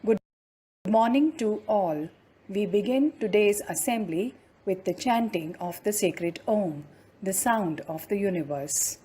Good morning to all. We begin today's assembly with the chanting of the sacred Om, the sound of the universe.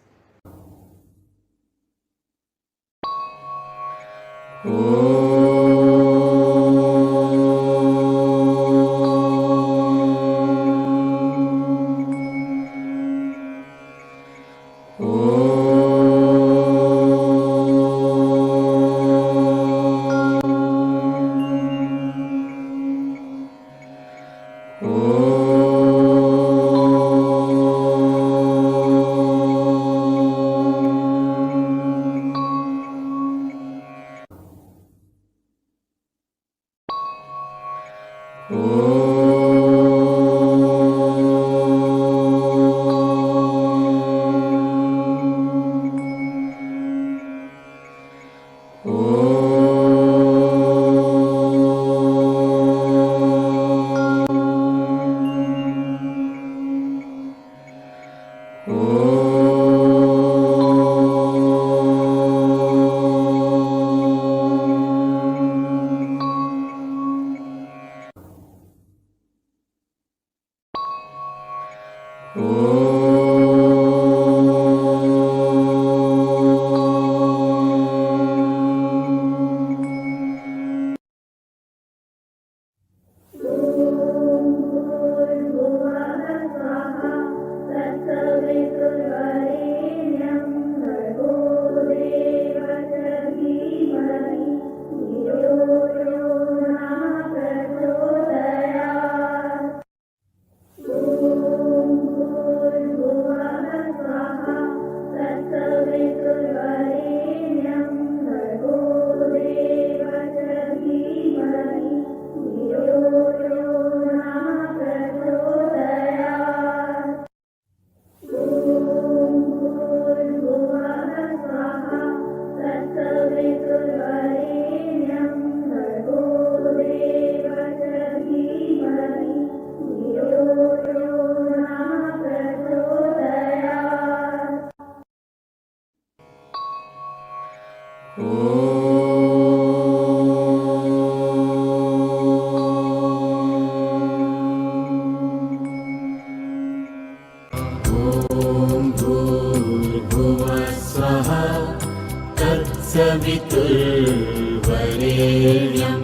सवितुर्वरेण्यं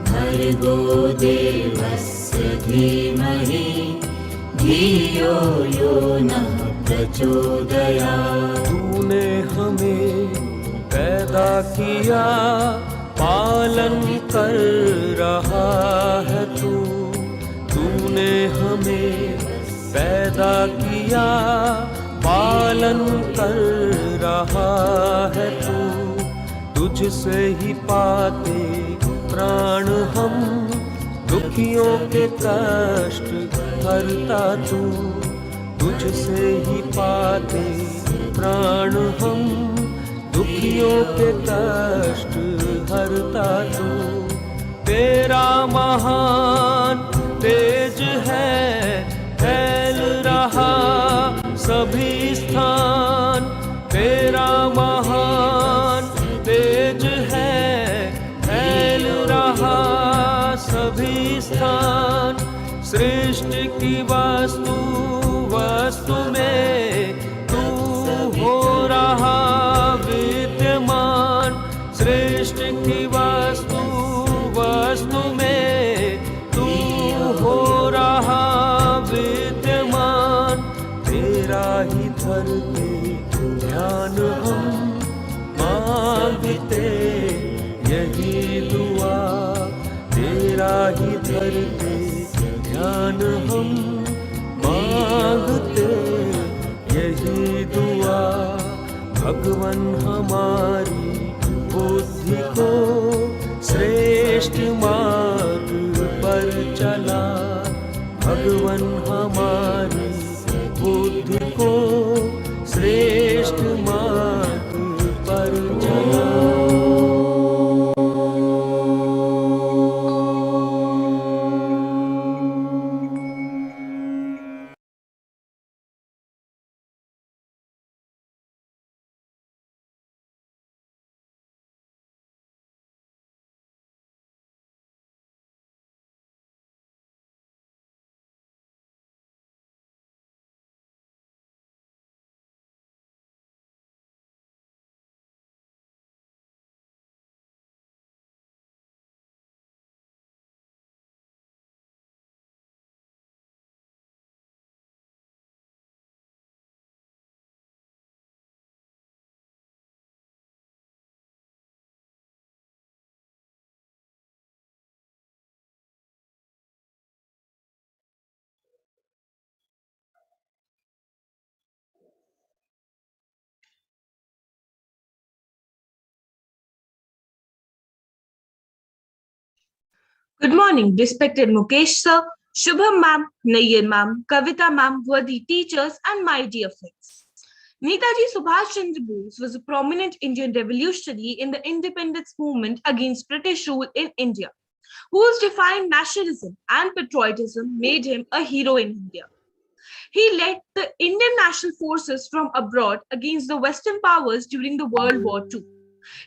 भर्गो देवस्य धीमहि धियो यो नः प्रचोदयात्। तूने हमें पैदा किया, पालन कर रहा है तू। तूने हमें पैदा किया, पालन कर रहा है तू। तुझसे ही पाते प्राण हम, दुखियों के कष्ट हरता तू। तुझसे ही पाते प्राण हम, दुखियों के कष्ट हरता तू। तेरा महान तेज है, फैल रहा सभी स्थान। तेरा महान तेज है, फैल रहा सभी स्थान। सृष्टि की वस्तु वस्तु में तू हो रहा विद्यमान। सृष्टि की वस्तु वस्तु में तू हो रहा विद्यमान। तेरा ही धरते ध्यान हम मांगते यही दुआ। तेरा ही धरते ध्यान हम मांगते यही दुआ। भगवन हमारी बुद्धि को श्रेष्ठ मार्ग पर चला। भगवन हमारी बुद्धि को श्रेष्ठ मार्ग पर चला। Good morning, respected Mukesh sir, Shubham ma'am, Nayyar ma'am, Kavita ma'am, worthy teachers, and my dear friends. Netaji Subhash Chandra Bose was a prominent Indian revolutionary in the independence movement against British rule in India, whose defiant nationalism and patriotism made him a hero in India. He led the Indian national forces from abroad against the Western powers during the World War II.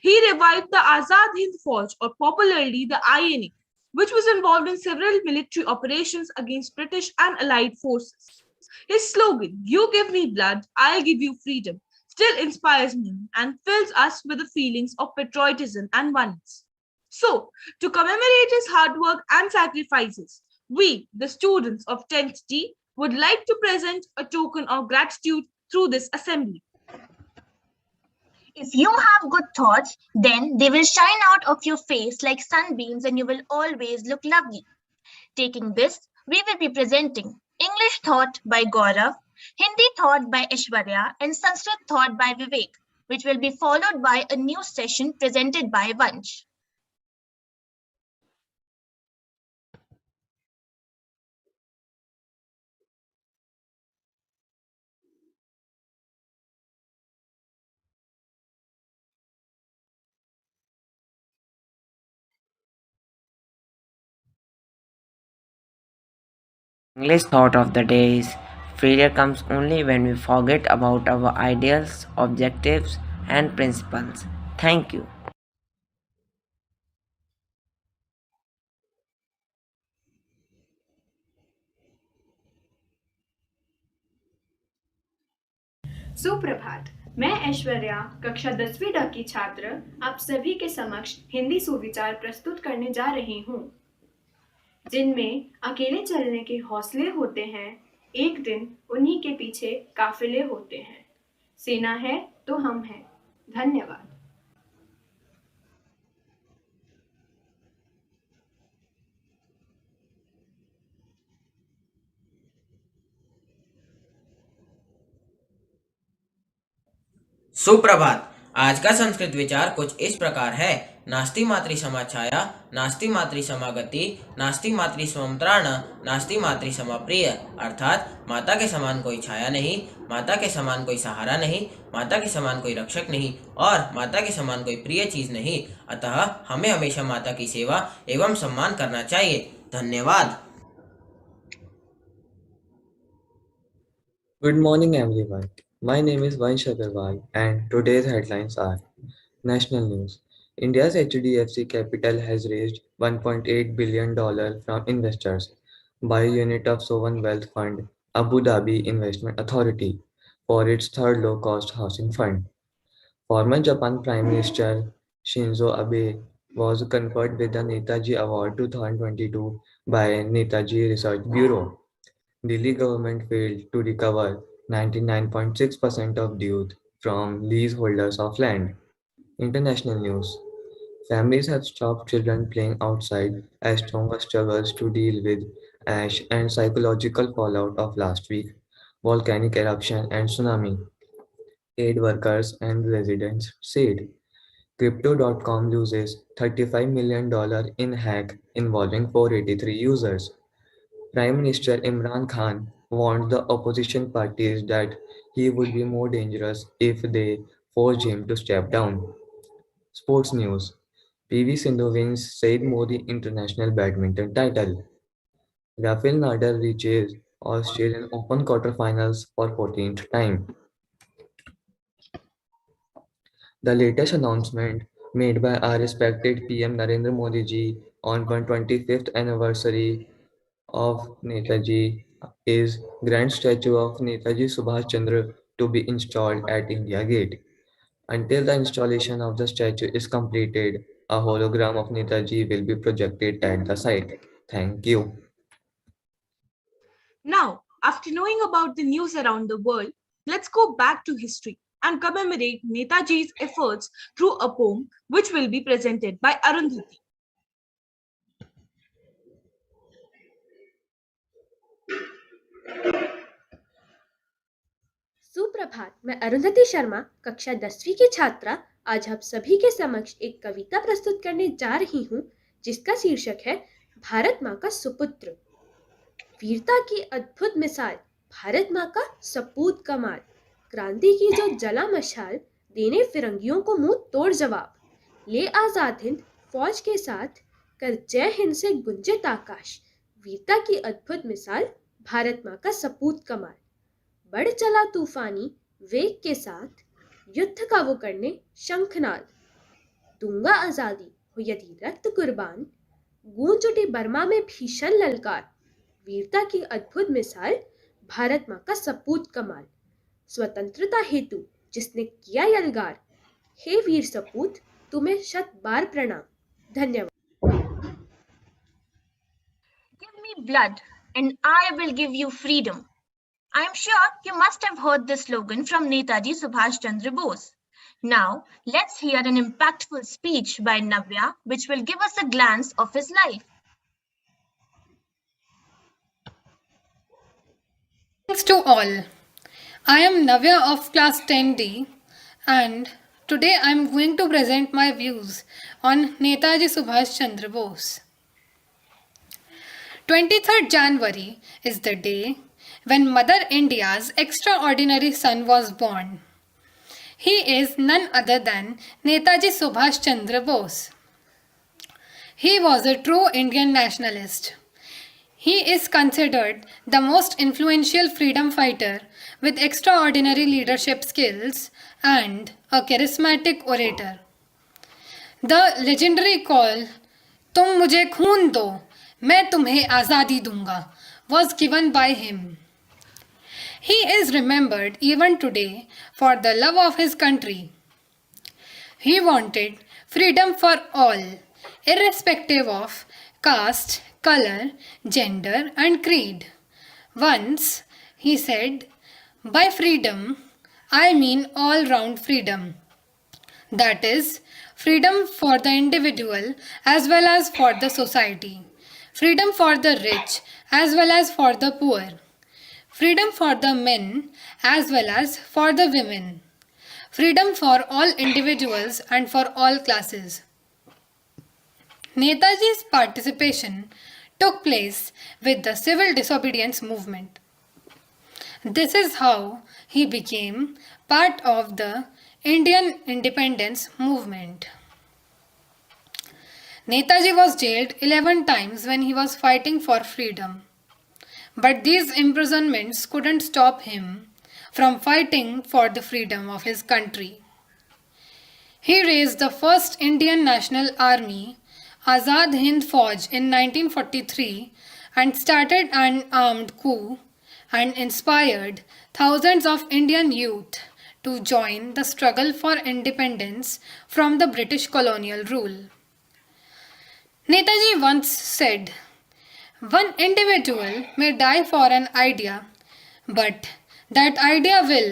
He revived the Azad Hind Fauj, or popularly the INA, which was involved in several military operations against British and Allied forces. His slogan, "You give me blood, I'll give you freedom," still inspires me and fills us with the feelings of patriotism and oneness. So, to commemorate his hard work and sacrifices, we, the students of 10th D, would like to present a token of gratitude through this assembly. If you have good thoughts, then they will shine out of your face like sunbeams and you will always look lovely. Taking this, we will be presenting English Thought by Gaurav, Hindi Thought by Aishwarya, and Sanskrit Thought by Vivek, which will be followed by a new session presented by Vansh. English thought of the day is failure comes only when we forget about our ideals, objectives, and principles. Thank you. सुप्रभात। मैं ऐश्वर्या कक्षा 10वीं ड की छात्र आप सभी के समक्ष हिंदी सुविचार प्रस्तुत करने जा रही हूँ, जिनमें अकेले चलने के हौसले होते हैं, एक दिन उन्हीं के पीछे काफिले होते हैं। सेना है तो हम हैं। धन्यवाद। सुप्रभात। आज का संस्कृत विचार कुछ इस प्रकार है। नास्ति मातृ समाछाया, नास्ति मातृ समागति, नास्ति मातृ समत्राण, नास्ति मातृ समाप्रिय। अर्थात माता के समान कोई छाया नहीं, माता के समान कोई सहारा नहीं, माता के समान कोई रक्षक नहीं और माता के समान कोई प्रिय चीज नहीं। अतः हमें हमेशा माता की सेवा एवं सम्मान करना चाहिए। धन्यवाद। Good morning, everyone. My name is Vansh Agarwal, and today's headlines are National News. India's HDFC Capital has raised $1.8 billion from investors by a unit of Sovereign Wealth Fund, Abu Dhabi Investment Authority, for its third low-cost housing fund. Former Japan Prime Minister Shinzo Abe was conferred with the Netaji Award 2022 by Netaji Research Bureau. Delhi government failed to recover 99.6% of dues from leaseholders of land. International news. Families have stopped children playing outside as Tonga struggles to deal with ash and psychological fallout of last week volcanic eruption and tsunami. Aid workers and residents said. Crypto.com loses $35 million in hack involving 483 users. Prime Minister Imran Khan warned the opposition parties that he would be more dangerous if they forced him to step down. Sports news. PV Sindhu wins Said Modi International Badminton title. Rafael Nadal reaches Australian Open quarterfinals for 14th time. The latest announcement made by our respected PM Narendra Modi ji on 125th anniversary of Netaji is grand statue of Netaji Subhash Chandra to be installed at India Gate. Until the installation of the statue is completed, a hologram of Netaji will be projected at the site. Thank you. Now, after knowing about the news around the world, let's go back to history and commemorate Netaji's efforts through a poem which will be presented by Arundhati. सुप्रभात। मैं अरुंधति शर्मा कक्षा 10वीं की छात्रा आज आप सभी के समक्ष एक कविता प्रस्तुत करने जा रही हूँ, जिसका शीर्षक है भारत माँ का सुपुत्र। वीरता की अद्भुत मिसाल, भारत माँ का सपूत कमाल। क्रांति की जो जला मशाल, देने फिरंगियों को मुंह तोड़ जवाब। ले आजाद हिंद फौज के साथ, कर जय हिंद से गुंजित आकाश। वीरता की अद्भुत मिसाल, भारत माँ का सपूत कमाल। बढ़ चला तूफानी वेग के साथ, युद्ध का वो करने शंखनाद। दूंगा आजादी हो यदि रक्त कुर्बान, गूंज उठी बर्मा में भीषण ललकार। वीरता की अद्भुत मिसाल, भारत माँ का सपूत कमाल। स्वतंत्रता हेतु जिसने किया यलगार, हे वीर सपूत तुम्हें शत बार प्रणाम। धन्यवाद। Give me blood and I will give you freedom. I am sure you must have heard this slogan from Netaji Subhash Chandra Bose. Now, let's hear an impactful speech by Navya, which will give us a glance of his life. Thanks to all. I am Navya of class 10D and today I am going to present my views on Netaji Subhash Chandra Bose. 23rd January is the day when Mother India's extraordinary son was born. He is none other than Netaji Subhash Chandra Bose. He was a true Indian nationalist. He is considered the most influential freedom fighter with extraordinary leadership skills and a charismatic orator. The legendary call, "Tum mujhe khoon do, main tumhe azadi dunga," was given by him. He is remembered even today for the love of his country. He wanted freedom for all, irrespective of caste, color, gender, and creed. Once he said, "By freedom, I mean all-round freedom." That is, freedom for the individual as well as for the society. Freedom for the rich as well as for the poor. Freedom for the men as well as for the women. Freedom for all individuals and for all classes. Netaji's participation took place with the civil disobedience movement. This is how he became part of the Indian independence movement. Netaji was jailed 11 times when he was fighting for freedom. But these imprisonments couldn't stop him from fighting for the freedom of his country. He raised the first Indian National Army, Azad Hind Fauj, in 1943 and started an armed coup and inspired thousands of Indian youth to join the struggle for independence from the British colonial rule. Netaji once said, "One individual may die for an idea, but that idea will,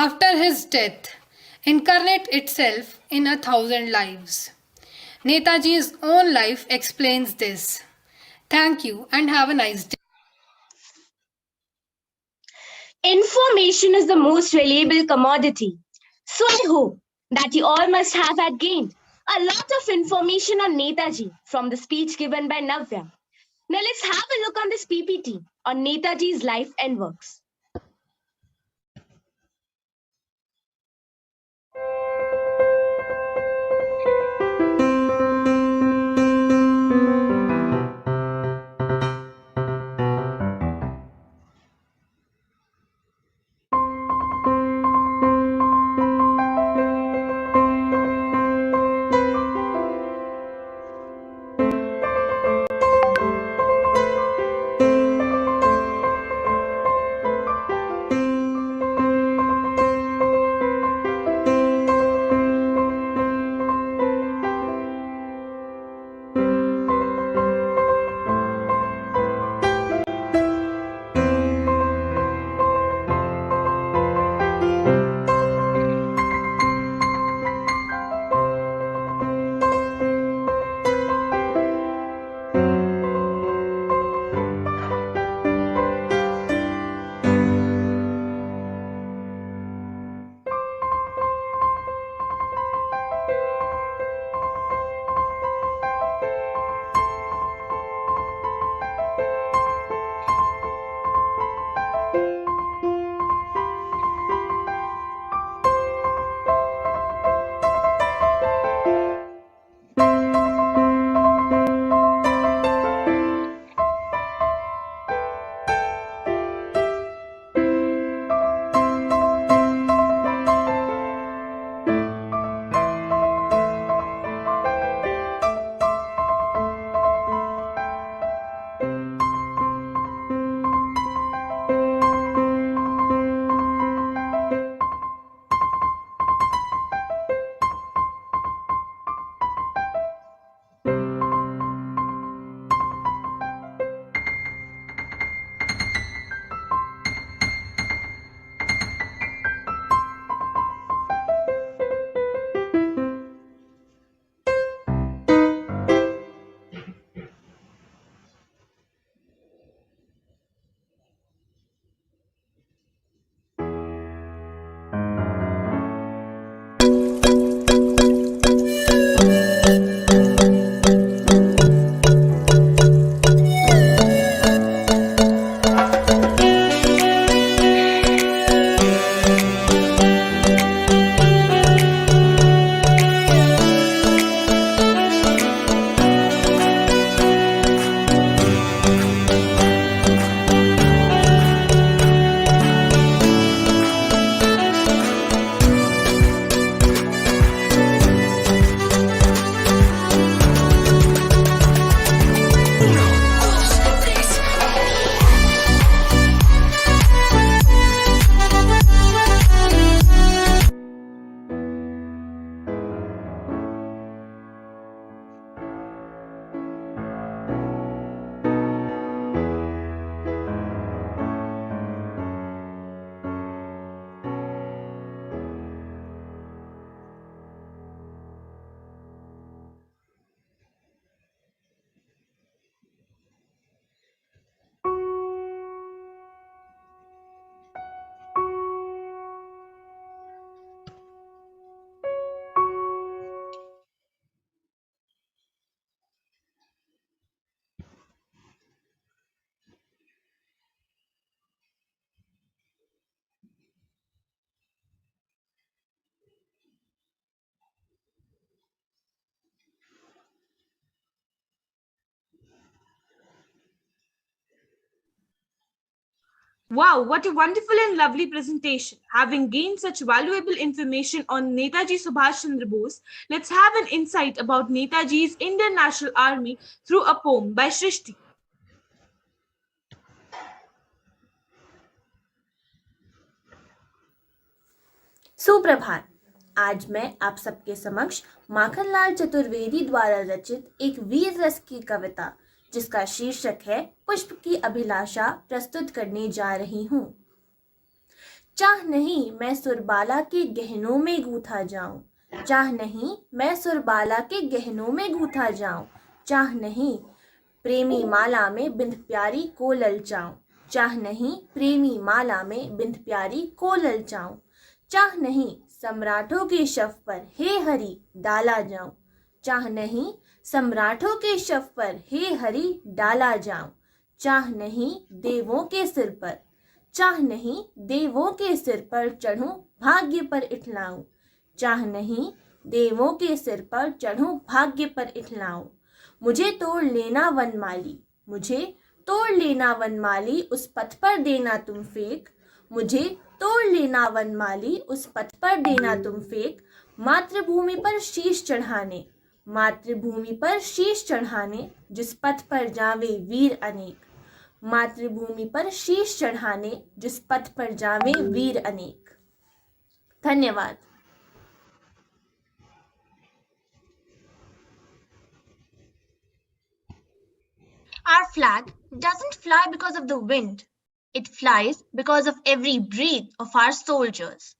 after his death, incarnate itself in 1,000 lives." Netaji's own life explains this. Thank you and have a nice day. Information is the most valuable commodity. So I hope that you all must have had gained a lot of information on Netaji from the speech given by Navya. Now let's have a look on this PPT on Netaji's life and works. Wow, what a wonderful and lovely presentation. Having gained such valuable information on Netaji Subhash Chandra Bose, let's have an insight about Netaji's Indian National Army through a poem by Shrishti. सुप्रभात। आज मैं आप सबके समक्ष माखनलाल चतुर्वेदी द्वारा रचित एक वीर रस की कविता जिसका शीर्षक है पुष्प की अभिलाषा प्रस्तुत करने जा रही हूँ। चाह नहीं मैं सुरबाला के गहनों में गूंथा जाऊं, चाह नहीं मैं सुरबाला के गहनों में गूंथा जाऊं, चाह नहीं प्रेमी माला में बिंद प्यारी को ललचाऊं, चाह नहीं प्रेमी माला में बिंद प्यारी को ललचाऊं, चाह नहीं सम्राटों के शव पर हे हरि डाला जाऊं, चाह नहीं सम्राटों के शव पर हे हरि डाला जाऊं, चाह नहीं देवों के सिर पर, चाह नहीं देवों के सिर पर चढ़ूं भाग्य पर इठलाऊं, चाह नहीं देवों के सिर पर चढ़ूं भाग्य पर इठलाऊं, मुझे तोड़ लेना वनमाली, मुझे तोड़ लेना वनमाली उस पथ पर देना तुम फेंक, मुझे तोड़ लेना वनमाली उस पथ पर देना तुम फेंक, मातृभूमि पर शीश चढ़ाने, मातृभूमि पर शीश चढ़ाने जिस पथ पर जावे वीर अनेक, मातृभूमि पर शीश चढ़ाने जिस पथ पर जावे वीर अनेक। धन्यवाद। Our flag doesn't fly because of the wind. It flies because of every breath of our soldiers.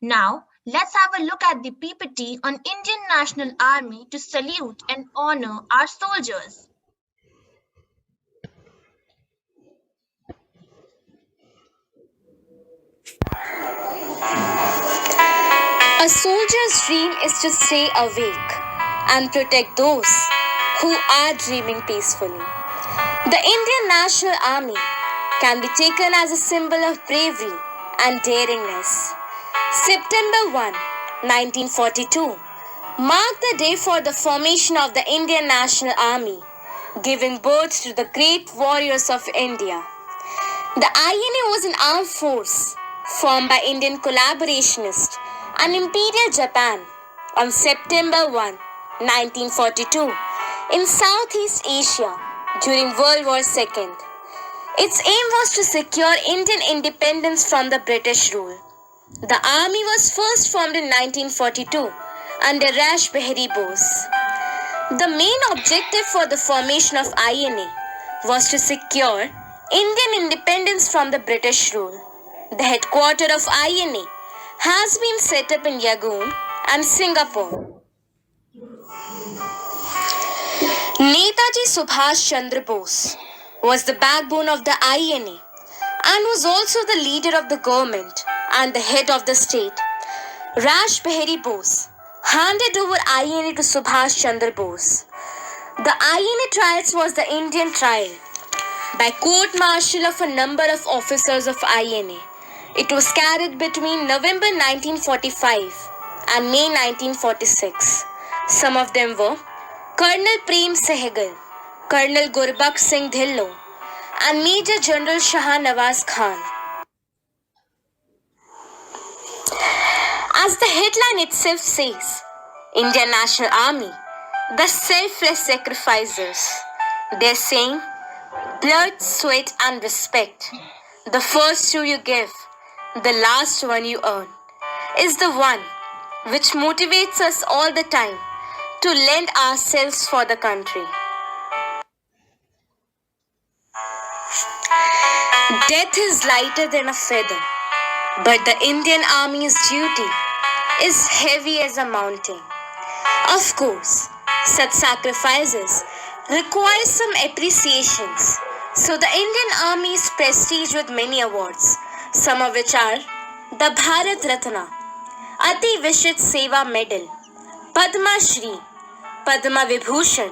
Now, let's have a look at the PPT on Indian National Army to salute and honor our soldiers. A soldier's dream is to stay awake and protect those who are dreaming peacefully. The Indian National Army can be taken as a symbol of bravery and daringness. September 1, 1942 marked the day for the formation of the Indian National Army, giving birth to the great warriors of India. The INA was an armed force formed by Indian collaborationists and Imperial Japan on September 1, 1942 in Southeast Asia during World War II. Its aim was to secure Indian independence from the British rule. The army was first formed in 1942 under Rash Behari Bose. The main objective for the formation of INA was to secure Indian independence from the British rule. The headquarters of INA has been set up in Yangon and Singapore. Netaji Subhash Chandra Bose was the backbone of the INA and was also the leader of the government and the head of the state. Rash Behari Bose handed over INA to Subhash Chandra Bose. The INA trials was the Indian trial by court-martial of a number of officers of INA. It was carried between November 1945 and May 1946. Some of them were Colonel Prem Sehgal, Colonel Gurbakh Singh Dhillon, and Major General Shah Nawaz Khan. As the headline itself says, Indian National Army, the selfless sacrificers. They're saying, blood, sweat, and respect. The first two you give, the last one you earn, is the one which motivates us all the time to lend ourselves for the country. Death is lighter than a feather, but the Indian Army's duty is heavy as a mountain. Of course, such sacrifices require some appreciations. So the Indian Army is prestiged with many awards, some of which are the Bharat Ratna, Ati Vishit Seva Medal, Padma Shri, Padma Vibhushan,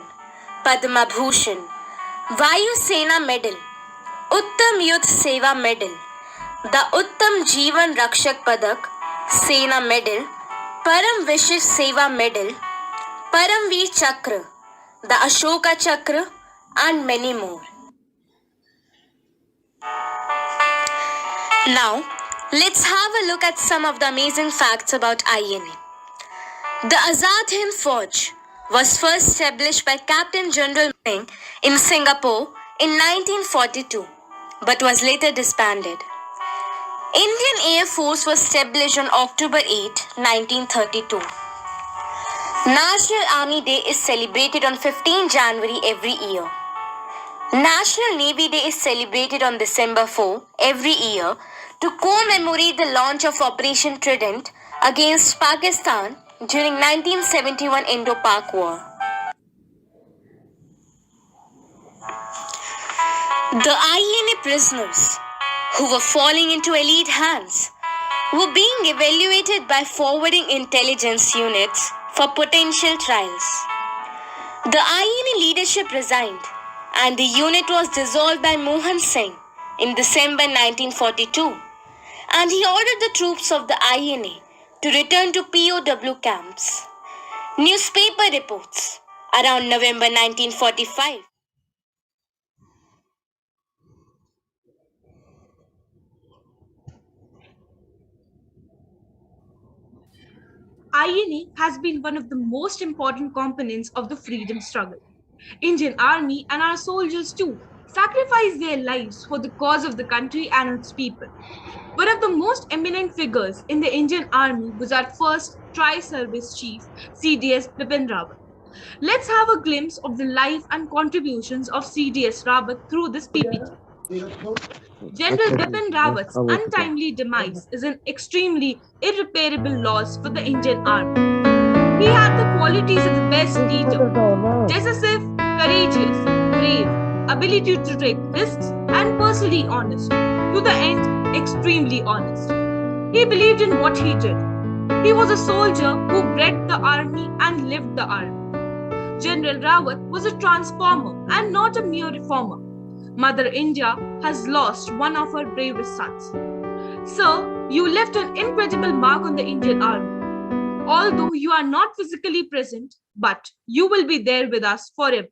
Padma Bhushan, Vayu Sena Medal, Uttam Yudh Seva Medal, the Uttam Jeevan Rakshak Padak, Sena Medal, Param Vishit Seva Medal, Param Veer Chakra, the Ashoka Chakra, and many more. Now, let's have a look at some of the amazing facts about INA. The Azad Hind Fauj was first established by Captain General Singh in Singapore in 1942, but was later disbanded. Indian Air Force was established on October 8, 1932. National Army Day is celebrated on 15 January every year. National Navy Day is celebrated on December 4 every year to commemorate the launch of Operation Trident against Pakistan during 1971 Indo-Pak War. The INA prisoners who were falling into elite hands were being evaluated by forwarding intelligence units for potential trials. The INA leadership resigned and the unit was dissolved by Mohan Singh in December 1942, and he ordered the troops of the INA to return to POW camps. Newspaper reports around November 1945. INA has been one of the most important components of the freedom struggle. Indian Army and our soldiers too sacrificed their lives for the cause of the country and its people. One of the most eminent figures in the Indian Army was our first Tri-Service Chief, CDS Bipin Rawat. Let's have a glimpse of the life and contributions of CDS Rawat through this PPT. General Bipin Rawat's untimely demise is an extremely irreparable loss for the Indian Army. He had the qualities of the best leader: decisive, courageous, brave, ability to take risks, and personally honest. To the end, extremely honest. He believed in what he did. He was a soldier who bred the army and lived the army. General Rawat was a transformer and not a mere reformer. Mother India has lost one of her bravest sons. Sir, you left an incredible mark on the Indian Army. Although you are not physically present, but you will be there with us forever.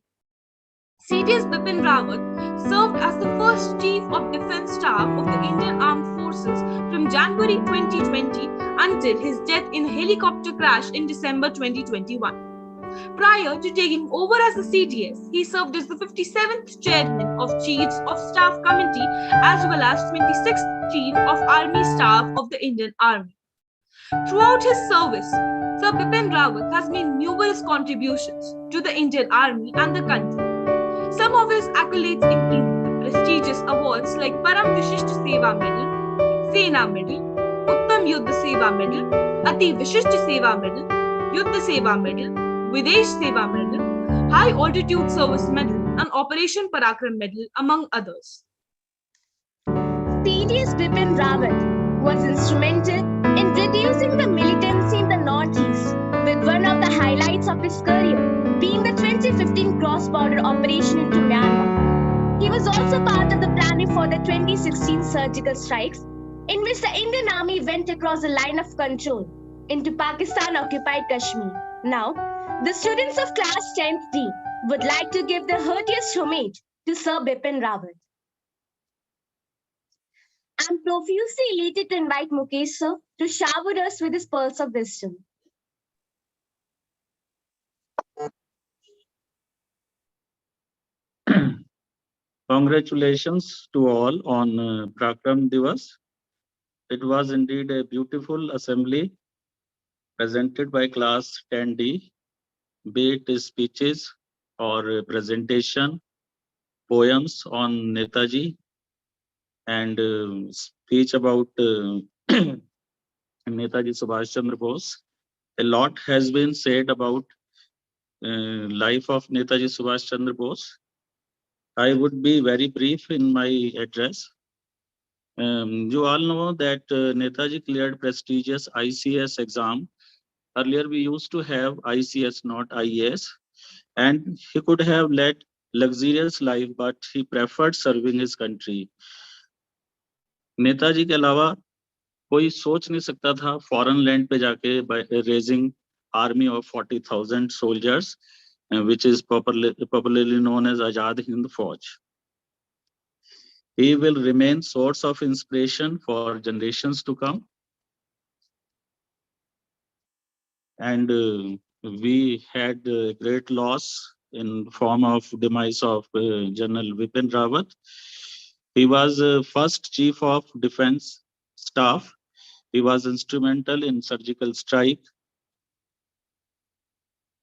CDS Bipin Rawat served as the first Chief of Defence Staff of the Indian Armed Forces from January 2020 until his death in a helicopter crash in December 2021. Prior to taking over as the CDS, he served as the 57th Chairman of Chiefs of Staff Committee as well as 26th Chief of Army Staff of the Indian Army. Throughout his service, Sir Bipin Rawat has made numerous contributions to the Indian Army and the country. Some of his accolades include the prestigious awards like Param Vishisht Seva Medal, Sena Medal, Uttam Yuddha Seva Medal, Ati Vishisht Seva Medal, Yuddha Seva Medal, Videsh Seva Medal, High Altitude Service Medal, and Operation Parakram Medal, among others. CDS Bipin Rawat was instrumental in reducing the militancy in the Northeast, with one of the highlights of his career being the 2015 cross-border operation into Myanmar. He was also part of the planning for the 2016 surgical strikes, in which the Indian Army went across the line of control into Pakistan-occupied Kashmir. Now, the students of class 10th D would like to give the heartiest homage to Sir Bipin Rawat. I'm profusely elated to invite Mukesh sir to shower us with his pearls of wisdom. Congratulations to all on Prakram Divas. It was indeed a beautiful assembly presented by class 10D, be it speeches or presentation, poems on Netaji, and speech about Netaji Subhash Chandra Bose. A lot has been said about life of Netaji Subhash Chandra Bose. I would be very brief in my address. You all know that Netaji cleared prestigious ICS exam. Earlier we used to have ICS, not IAS, and he could have led luxurious life, but he preferred serving his country. Netaji के अलावा कोई सोच नहीं सकता था foreign land पे जाके raising army of 40,000 soldiers, which is popularly known as Azad Hind Fauj. He will remain source of inspiration for generations to come. And we had a great loss in form of demise of General Vipin Rawat. He was first Chief of Defense Staff. He was instrumental in surgical strike.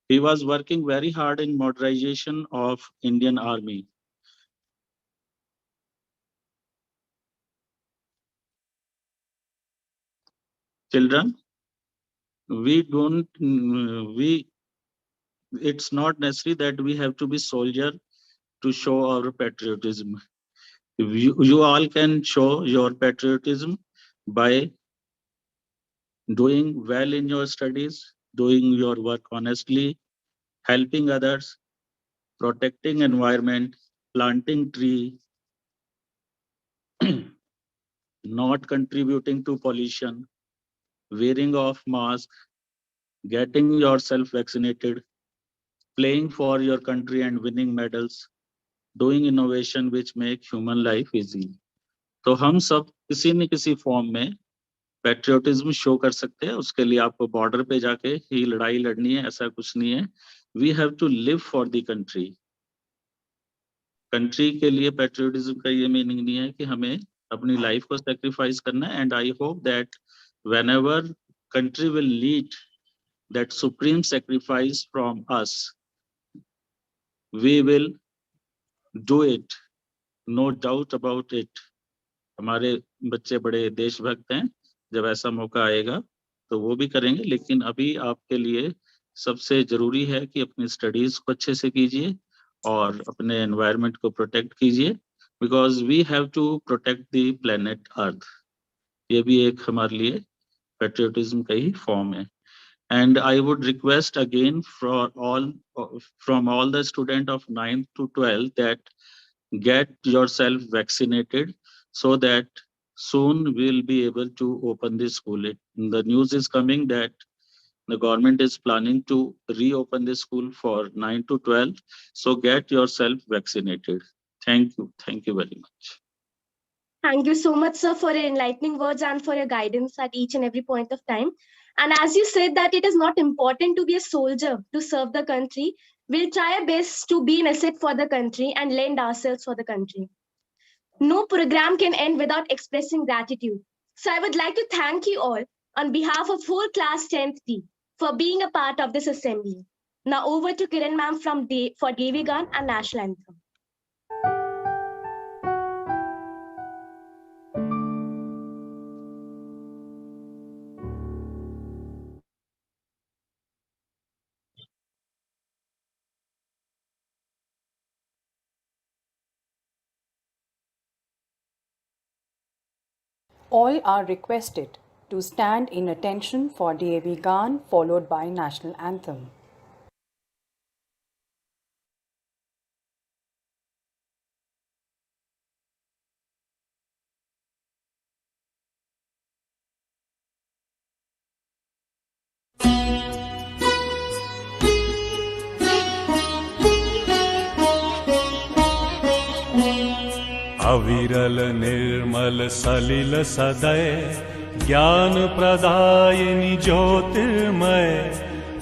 He was working very hard in modernization of Indian Army. Children, it's not necessary that we have to be soldier to show our patriotism. You all can show your patriotism by doing well in your studies, doing your work honestly, helping others, protecting environment, planting tree, not contributing to pollution, wearing of mask, getting yourself vaccinated, playing for your country and winning medals, doing innovation which make human life easy. तो हम सब किसी न किसी form में patriotism show कर सकते हैं. उसके लिए आपको बॉर्डर पे जाके ही लड़ाई लड़नी है, ऐसा कुछ नहीं है. We have to live for the country. Country के लिए पेट्रियोटिज्म का ये मीनिंग नहीं है कि हमें अपनी लाइफ को सैक्रिफाइस करना है. And I hope that whenever country will lead that supreme sacrifice from us, we will do it, no doubt about it. हमारे बच्चे बड़े देशभक्त हैं, जब ऐसा मौका आएगा तो वो भी करेंगे. लेकिन अभी आपके लिए सबसे जरूरी है कि अपनी स्टडीज को अच्छे से कीजिए और अपने एनवायरनमेंट को प्रोटेक्ट कीजिए, because we have to protect the planet earth. ये भी एक हमारे लिए पेट्रियोटिज्म का ही फॉर्म है. And I would request again from all the student of 9th to 12th दैट get yourself vaccinated so that soon we'll be able to open the school. The news is coming that the government is planning to reopen the school for 9 to 12. So get yourself vaccinated. Thank you very much. Thank you so much, sir, for your enlightening words and for your guidance at each and every point of time. And as you said that it is not important to be a soldier to serve the country, we'll try our best to be an asset for the country and lend ourselves for the country. No program can end without expressing gratitude. So I would like to thank you all on behalf of whole class 10th D for being a part of this assembly. Now over to Kiran ma'am for Devi Gan and National Anthem. All are requested to stand in attention for DAV Gan followed by National Anthem. अविरल निर्मल सलिल सदय ज्ञान प्रदायिनी ज्योतिर्मय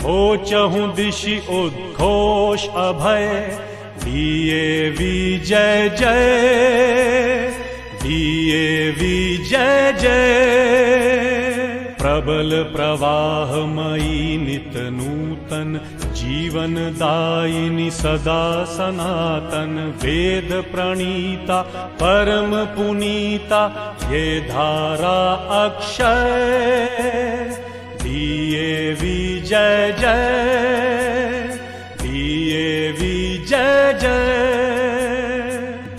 हो चहु दिशि उद्घोष अभय DAV जय जय DAV जय जय प्रबल प्रवाहमयी नित नूतन जीवन दायिनी सदा सनातन वेद प्रणीता परम पुनीता ये धारा अक्षय DAV जय जय DAV जय जय.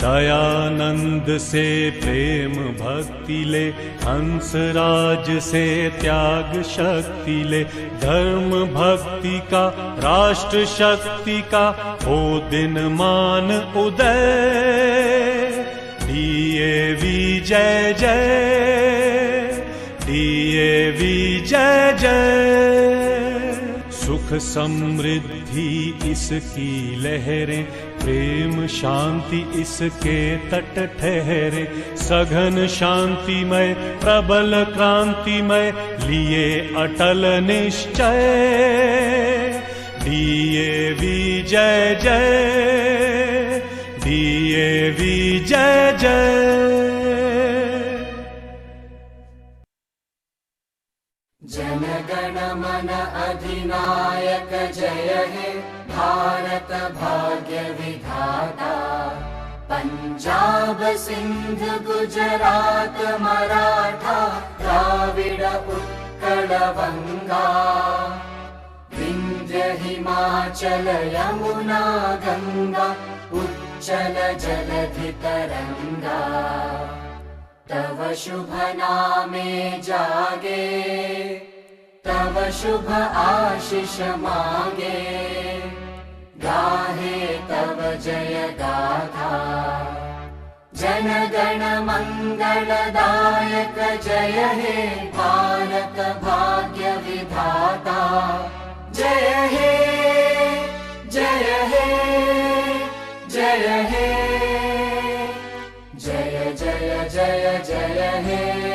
दयानंद से प्रेम भक्ति ले हंसराज से त्याग शक्ति ले धर्म भक्ति का राष्ट्र शक्ति का हो दिन मान उदय DAV जय जय DAV जय जय. सुख समृद्धि इसकी लहरें प्रेम शांति इसके तट ठहरे, सघन शांतिमय प्रबल क्रांतिमय लिए अटल निश्चय। डीएवी जय जय, डीएवी जय जय। जन गण मन अधिनायक जय हे भारत भाग्य विधाता। पंजाब सिंध गुजरात मराठा द्राविड उत्कल बंगा। विंध्य हिमाचल यमुना गंगा उच्चल जलधि तरंगा। तव शुभ नामे जागे, तव शुभ आशीष मांगे। गाहे तव जय गाथा, जन गण मंगलदायक जय हे भारत भाग्य विधाता। जय हे जय हे जय हे, जय जय जय जय हे।